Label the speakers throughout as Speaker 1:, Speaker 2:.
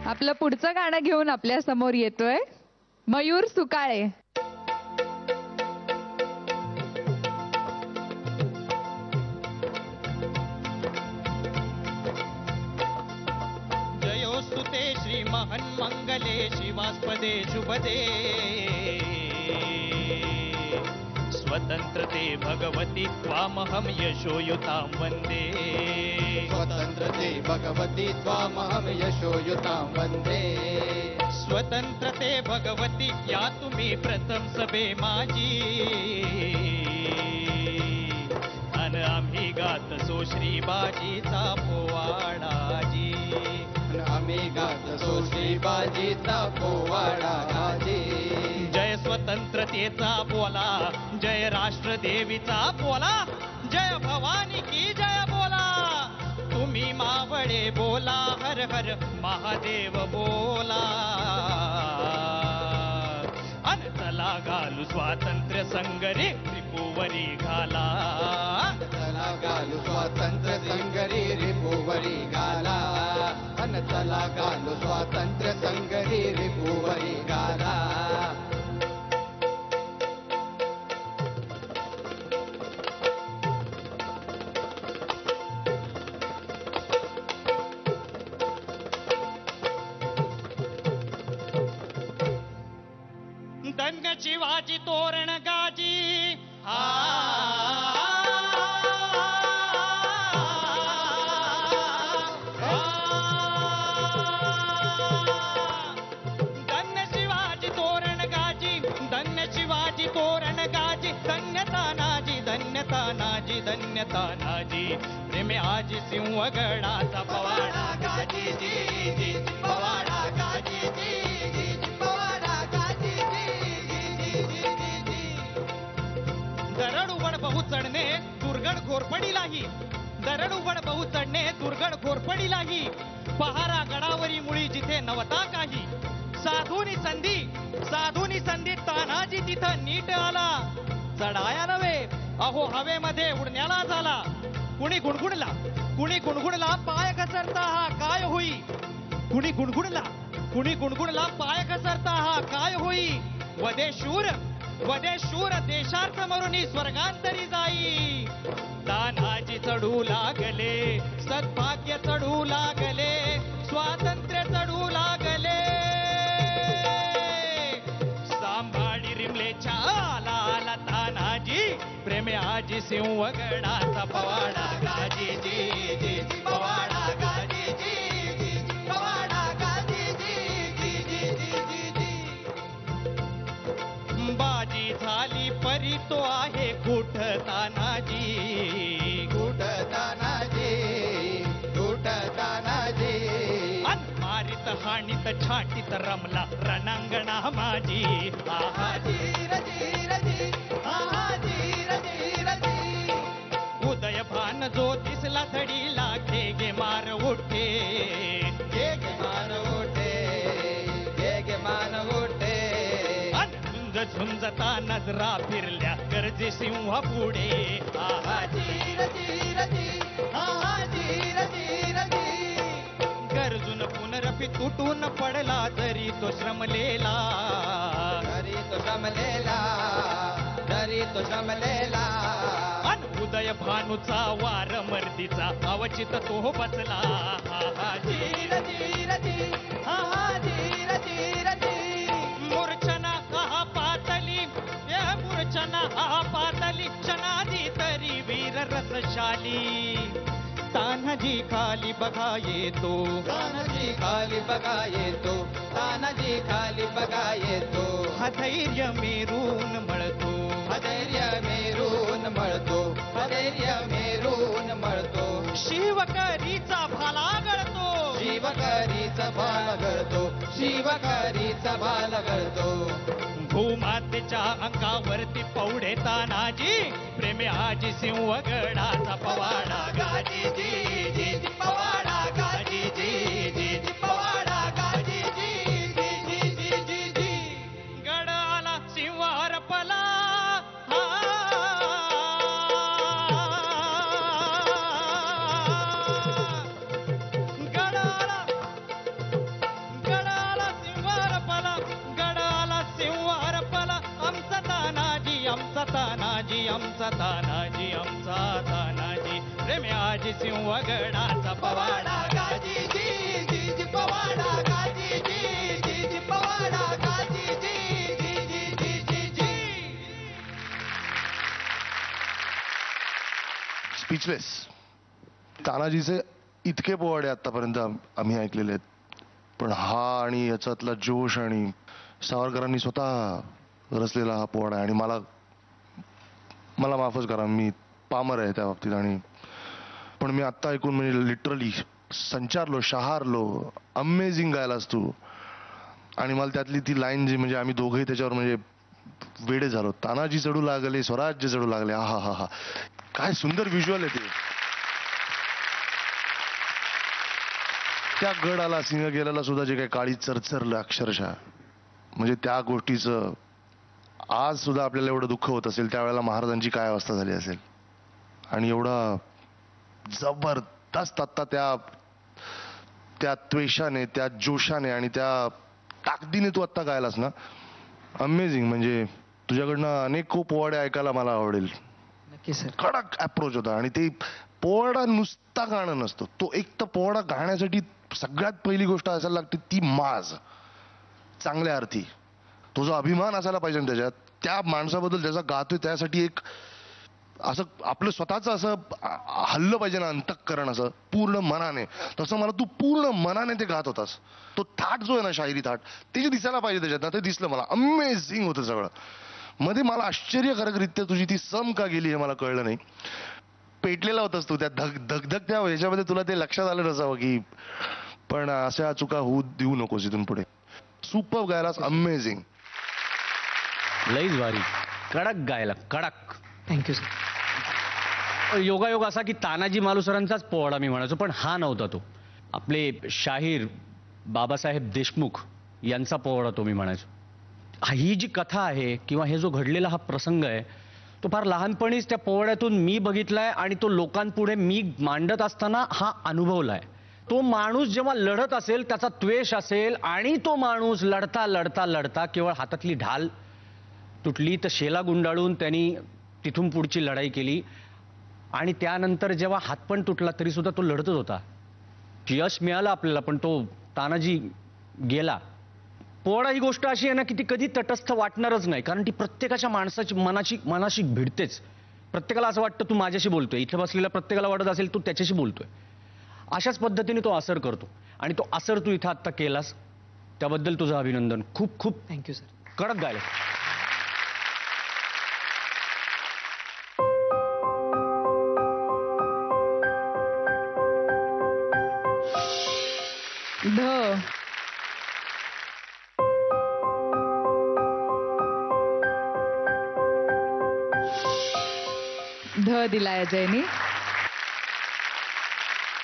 Speaker 1: आपलं पुढचं गाणं घेऊन आपल्या समोर येतोय मयूर सुकाळे.
Speaker 2: जयोस्तुते श्री महन्मंगले शिवास्पदे शुभदे स्वतंत्रते भगवती त्वामहं यशोयुतां वन्दे.
Speaker 3: स्वतंत्रते भगवती त्वामहं यशोयुतां वन्दे.
Speaker 2: स्वतंत्रते भगवती या तुम्ही प्रथम सभे माझी अन आम्ही गातसो श्री बाजीचा पोवाडाजी.
Speaker 3: आम्ही गातसो श्री बाजीचा पोवाडाजी.
Speaker 2: जय स्वतंत्रतेचा बोला, जय राष्ट्र देवीचा बोला, जय भवानी की जय बोला. तुम्ही मावळे बोला, हर हर महादेव बोला. अन चला घालू स्वातंत्र्य संगरी रिपुवरी घाला.
Speaker 3: चला घालू स्वातंत्र्य संगरी रिपुवरी घाला. अन चला घालू स्वातंत्र्य संगरी रिपुवरी घाला.
Speaker 2: धन्य शिवाजी तोरण गाजी. धन्य शिवाजी तोरण गाजी, धन्य शिवाजी तोरण गाजी. धन्य तानाजी, धन्य तानाजी, धन्य तानाजी. प्रेमे आजी सिंहगडाचा पवाडा गाजी जी जी. पवाडा गाजी जी जी. पवाडा गाजी दरड उबड बहु चढणे दुर्गड घोरपडीलाही. दरड उबड बहु चढणे दुर्गड घोरपडीलाही. पहारा गडावरी मुळी जिथे नवता काही. साधूनी संधी तानाजी तिथं नीट आला. चढाया नव्हे अहो हवेमध्ये उडण्याला झाला. कुणी गुणगुणला पाय घसरता हा काय होई. कुणी गुणगुणला पाय घसरता हा काय होई. वदे शूर देशार्थ मरुनी स्वर्गांतरी जाई. तानाजी चढू लागले, सद्भाग्य चढू लागले, स्वातंत्र्य चढू लागले. सांभाळी रिमलेच्या आला तानाजी. प्रेमे आजी सिंहगडाचा पवाडा गाजी जी जी. पवाडा गाजी जी जी. पवाडा गाजी जी जी जी. बाजी झाली परी तो आहे कुठ तानाजी.
Speaker 3: कुठ तानाजी, कुठ तानाजी.
Speaker 2: मारित हाणीत छाटीत रमला रणांगणा माझी. आहा
Speaker 3: जीर जीर जी. आहा जीर जीर जी.
Speaker 2: उदय भान जो दिसला धडीला घे मार उठे.
Speaker 3: घे मान उठे, घे मान उठे.
Speaker 2: झुंजता नजरा फिरल्या गरजे सिंह पुढे. आहा
Speaker 3: जीर जीर जी. आहा जीर जीर जी.
Speaker 2: गरजून पुनरपी तुटून पडला जरी तो श्रमलेला.
Speaker 3: धरी तो श्रमलेला, धरी तो श्रमलेला.
Speaker 2: उदय भानुचा वार मर्दीचा अवचित तो बसला. आहा
Speaker 3: जीर जीर जी. आहा जीर जीर जी.
Speaker 2: मूर्छना आहा पातली, मूर्छना आहा पातली. क्षणादी तरी वीर रसशाली. तानाजी खाली बघा येतो.
Speaker 3: तानाजी खाली बघा येतो. तानाजी खाली बघा येतो.
Speaker 2: हा धैर्य मेरून मळतो.
Speaker 3: धैर्य मेरून मळतो. धैर्य मेरून मळतो.
Speaker 2: शिवकरीचा भाला गळतो.
Speaker 3: शिवकरीचा भाल गळतो. शिवकरीचा भाल गळतो.
Speaker 2: भूमातेच्या अंगावरती पौढे तानाजी. प्रेमे आजी सिंहगडाचा पवाडा गाजी जी जी. पवाडा गाजी जी जी. पवाडा गाजी जी जी जी. गड आला सिंह हरपला. आमचा तानाजी आमचा तानाजी प्रेम आजी सिंहगडाचा पवाडा गाजी जी जी जी पवाडा गाजी जी जी जी पवाडा गाजी जी जी जी जी जी जी.
Speaker 4: स्पीचलेस. तानाजीचे इतके पोवाडे आतापर्यंत आम्ही ऐकलेले आहेत, पण हा आणि याच्यातला जोश आणि सावरकरांनी स्वतः रचलेला हा पोवाडा आहे. आणि मला माफच करा, मी पामर आहे त्या बाबतीत. आणि पण मी आत्ता ऐकून म्हणजे लिटरली संचारलो, शहारलो. अमेझिंग गायलास तू. आणि मला त्यातली ती लाईन जी म्हणजे आम्ही दोघंही त्याच्यावर म्हणजे वेडे झालो. तानाजी चढू लागले, स्वराज्य चढू लागले. हा हा हा, काय सुंदर व्हिज्युअल आहे ते. त्या गडाला, सिंहगडाला सुद्धा जे काही काळी चरचरलं अक्षरशः, म्हणजे त्या गोष्टीचं आज सुद्धा आपल्याला एवढं दुःख होत असेल, त्यावेळेला महाराजांची काय अवस्था झाली असेल. आणि एवढा जबरदस्त आत्ता त्या त्वेषाने, त्या जोशाने आणि त्या ताकदीने तू आत्ता गायलास ना, अमेझिंग. म्हणजे तुझ्याकडनं अनेक पोवाडे ऐकायला मला आवडेल.
Speaker 3: नक्की सर.
Speaker 4: कडक अप्रोच होता. आणि ते पोवाडा नुसता गाणं नसतो, तो एक तर पोवाडा गाण्यासाठी सगळ्यात पहिली गोष्ट असायला लागते ती माज, चांगल्या अर्थी. तो जो अभिमान असायला पाहिजे ना त्याच्यात, त्या माणसाबद्दल ज्याचा गातोय त्यासाठी एक असं आपलं स्वतःच असं हल्लं पाहिजे ना अंतःकरण, असं पूर्ण मनाने. तसं मला तू पूर्ण मनाने ते गात होतास. तो थाट जो आहे ना, शाहिरी थाट, ते जे दिसायला पाहिजे त्याच्यात ना, ते दिसलं मला. अमेझिंग होतं सगळं. मध्ये मला आश्चर्यकारकरित्या तुझी ती सम का गेली हे मला कळलं नाही. पेटलेला होतास तू त्या धगधग त्या ह्याच्यामध्ये, तुला ते लक्षात आलं नसावं की. पण अशा चुका होऊ देऊ नकोस इथून पुढे. सुपर गायलास, अमेझिंग.
Speaker 5: लईच भारी, कडक गायला, कडक.
Speaker 3: Thank you sir.
Speaker 5: योगायोग असा की तानाजी मालुसरांचाच पोवाडा मी म्हणायचो, पण हा नव्हता तो. आपले शाहीर बाबासाहेब देशमुख यांचा पोवाडा तो मी म्हणायचो. ही जी कथा आहे किंवा हे जो घडलेला हा प्रसंग आहे, तो फार लहानपणीच त्या पोवाड्यातून मी बघितलाय आणि तो लोकांपुढे मी मांडत असताना हा अनुभवलाय. तो माणूस जेव्हा लढत असेल, त्याचा त्वेष असेल, आणि तो माणूस लढता लढता लढता केवळ हातातली ढाल तुटली तर शेला गुंडाळून त्यांनी तिथून पुढची लढाई केली. आणि त्यानंतर जेव्हा हात पण तुटला तरी सुद्धा तो लढतच होता. यश मिळालं आपल्याला, पण तो तानाजी गेला. पोवाडा ही गोष्ट अशी आहे ना की ती कधी तटस्थ वाटणारच नाही, कारण ती प्रत्येकाच्या माणसाची मनाशी भिडतेच. प्रत्येकाला असं वाटतं तू माझ्याशी बोलतोय, इथे बसलेल्या प्रत्येकाला वाटत असेल तू त्याच्याशी बोलतोय. अशाच पद्धतीने तो असर करतो. आणि तो असर तू इथं आत्ता केलास, त्याबद्दल तुझं अभिनंदन. खूप खूप
Speaker 3: थँक्यू सर.
Speaker 5: कडक गायला.
Speaker 1: ध दिलाय अजयनी.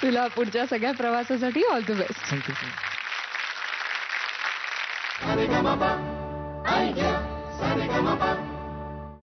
Speaker 1: तुला पुढच्या सगळ्या प्रवासासाठी all the best.
Speaker 3: Thank you sir.
Speaker 6: Sa-re-ga-ma-pa, ay, yeah, sa-re-ga-ma-pa.